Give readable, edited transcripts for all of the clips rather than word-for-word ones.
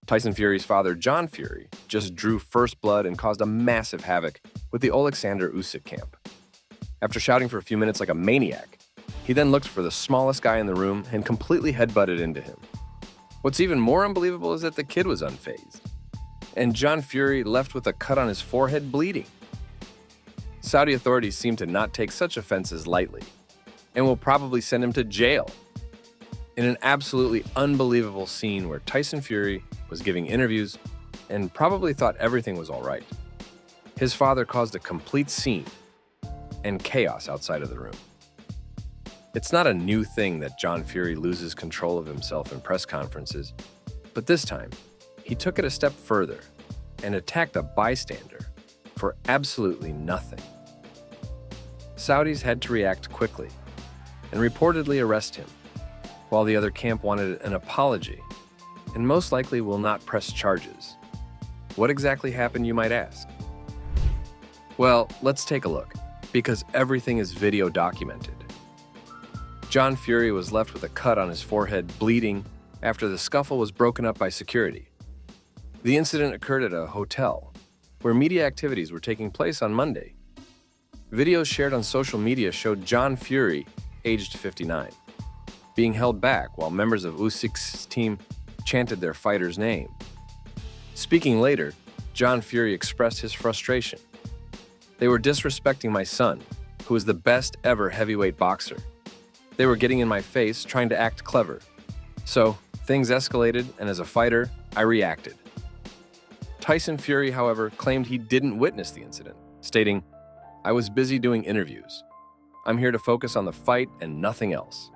Tyson Fury's father, John Fury, just drew first blood and caused a massive havoc with the Alexander Usyk camp. After shouting for a few minutes like a maniac, he then looked for the smallest guy in the room and completely headbutted into him. What's even more unbelievable is that the kid was unfazed, and John Fury left with a cut on his forehead bleeding. Saudi authorities seem to not take such offenses lightly, and will probably send him to jail. In an absolutely unbelievable scene where Tyson Fury was giving interviews and probably thought everything was all right, his father caused a complete scene and chaos outside of the room. It's not a new thing that John Fury loses control of himself in press conferences, but this time, he took it a step further and attacked a bystander for absolutely nothing. Saudis had to react quickly and reportedly arrest him, while the other camp wanted an apology and most likely will not press charges. What exactly happened, you might ask? Well, let's take a look, because everything is video documented. John Fury was left with a cut on his forehead, bleeding, after the scuffle was broken up by security. The incident occurred at a hotel, where media activities were taking place on Monday. Videos shared on social media showed John Fury, aged 59, being held back while members of Usyk's team chanted their fighter's name. Speaking later, John Fury expressed his frustration. "They were disrespecting my son, who is the best ever heavyweight boxer. They were getting in my face, trying to act clever. So, things escalated, and as a fighter, I reacted." Tyson Fury, however, claimed he didn't witness the incident, stating, "I was busy doing interviews. I'm here to focus on the fight and nothing else."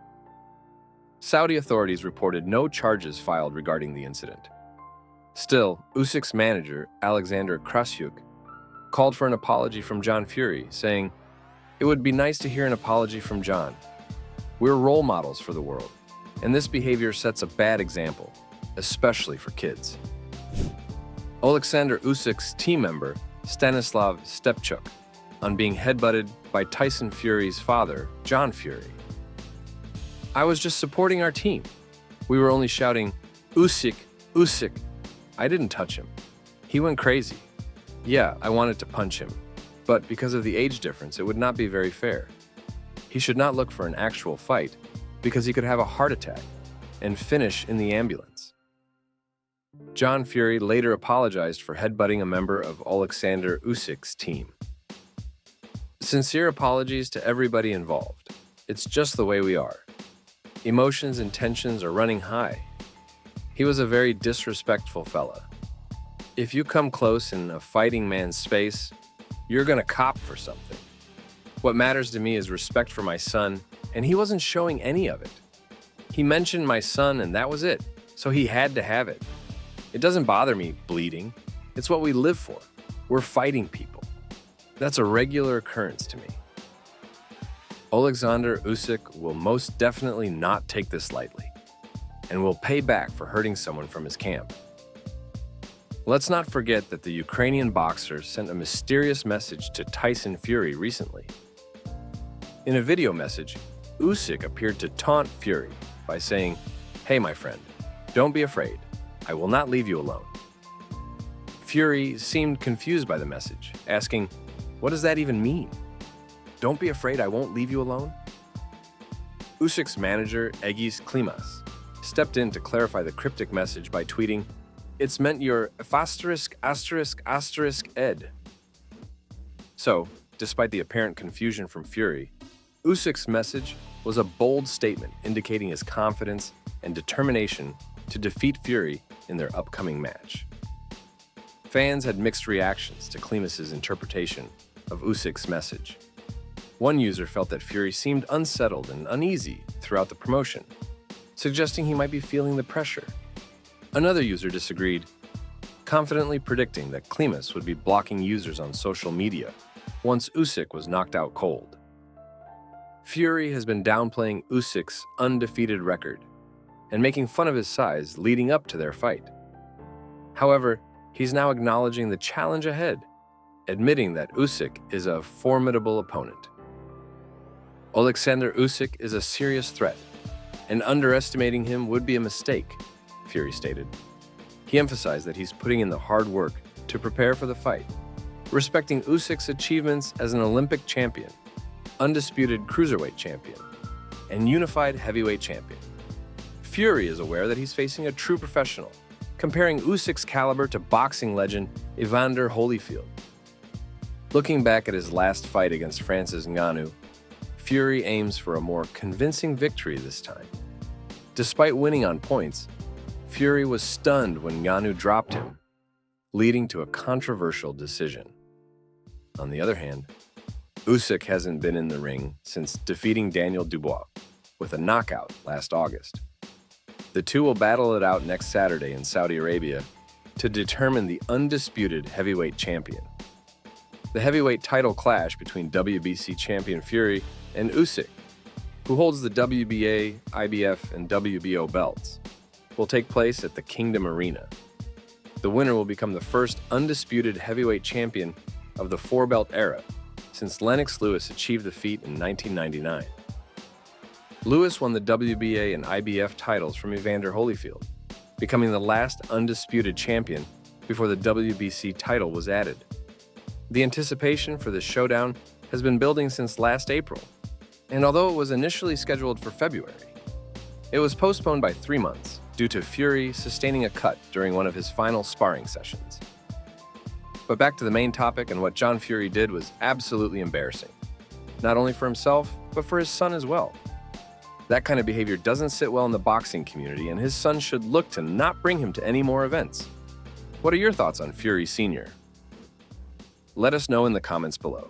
Saudi authorities reported no charges filed regarding the incident. Still, Usyk's manager, Alexander Krasyuk, called for an apology from John Fury, saying, "It would be nice to hear an apology from John. We're role models for the world, and this behavior sets a bad example, especially for kids." Alexander Usyk's team member, Stanislav Stepchuk, on being headbutted by Tyson Fury's father, John Fury. "I was just supporting our team. We were only shouting, 'Usyk, Usyk.' I didn't touch him. He went crazy. Yeah, I wanted to punch him, but because of the age difference, it would not be very fair. He should not look for an actual fight because he could have a heart attack and finish in the ambulance." John Fury later apologized for headbutting a member of Alexander Usyk's team. "Sincere apologies to everybody involved. It's just the way we are. Emotions and tensions are running high. He was a very disrespectful fella. If you come close in a fighting man's space, you're gonna cop for something. What matters to me is respect for my son, and he wasn't showing any of it. He mentioned my son and that was it, so he had to have it. It doesn't bother me bleeding. It's what we live for. We're fighting people. That's a regular occurrence to me." Alexander Usyk will most definitely not take this lightly, and will pay back for hurting someone from his camp. Let's not forget that the Ukrainian boxer sent a mysterious message to Tyson Fury recently. In a video message, Usyk appeared to taunt Fury by saying, "Hey, my friend, don't be afraid. I will not leave you alone." Fury seemed confused by the message, asking, "What does that even mean? Don't be afraid, I won't leave you alone?" Usyk's manager, Egis Klimas, stepped in to clarify the cryptic message by tweeting, "It's meant your ******* ed." So, despite the apparent confusion from Fury, Usyk's message was a bold statement indicating his confidence and determination to defeat Fury in their upcoming match. Fans had mixed reactions to Klimas' interpretation of Usyk's message. One user felt that Fury seemed unsettled and uneasy throughout the promotion, suggesting he might be feeling the pressure. Another user disagreed, confidently predicting that Klimas would be blocking users on social media once Usyk was knocked out cold. Fury has been downplaying Usyk's undefeated record and making fun of his size leading up to their fight. However, he's now acknowledging the challenge ahead, admitting that Usyk is a formidable opponent. Alexander Usyk is a serious threat, and underestimating him would be a mistake, Fury stated. He emphasized that he's putting in the hard work to prepare for the fight, respecting Usyk's achievements as an Olympic champion, undisputed cruiserweight champion, and unified heavyweight champion. Fury is aware that he's facing a true professional, comparing Usyk's caliber to boxing legend Evander Holyfield. Looking back at his last fight against Francis Ngannou, Fury aims for a more convincing victory this time. Despite winning on points, Fury was stunned when Ngannou dropped him, leading to a controversial decision. On the other hand, Usyk hasn't been in the ring since defeating Daniel Dubois with a knockout last August. The two will battle it out next Saturday in Saudi Arabia to determine the undisputed heavyweight champion. The heavyweight title clash between WBC champion Fury and Usyk, who holds the WBA, IBF, and WBO belts, will take place at the Kingdom Arena. The winner will become the first undisputed heavyweight champion of the four-belt era since Lennox Lewis achieved the feat in 1999. Lewis won the WBA and IBF titles from Evander Holyfield, becoming the last undisputed champion before the WBC title was added. The anticipation for this showdown has been building since last April, and although it was initially scheduled for February, it was postponed by 3 months due to Fury sustaining a cut during one of his final sparring sessions. But back to the main topic, and what John Fury did was absolutely embarrassing, not only for himself, but for his son as well. That kind of behavior doesn't sit well in the boxing community, and his son should look to not bring him to any more events. What are your thoughts on Fury Sr.? Let us know in the comments below.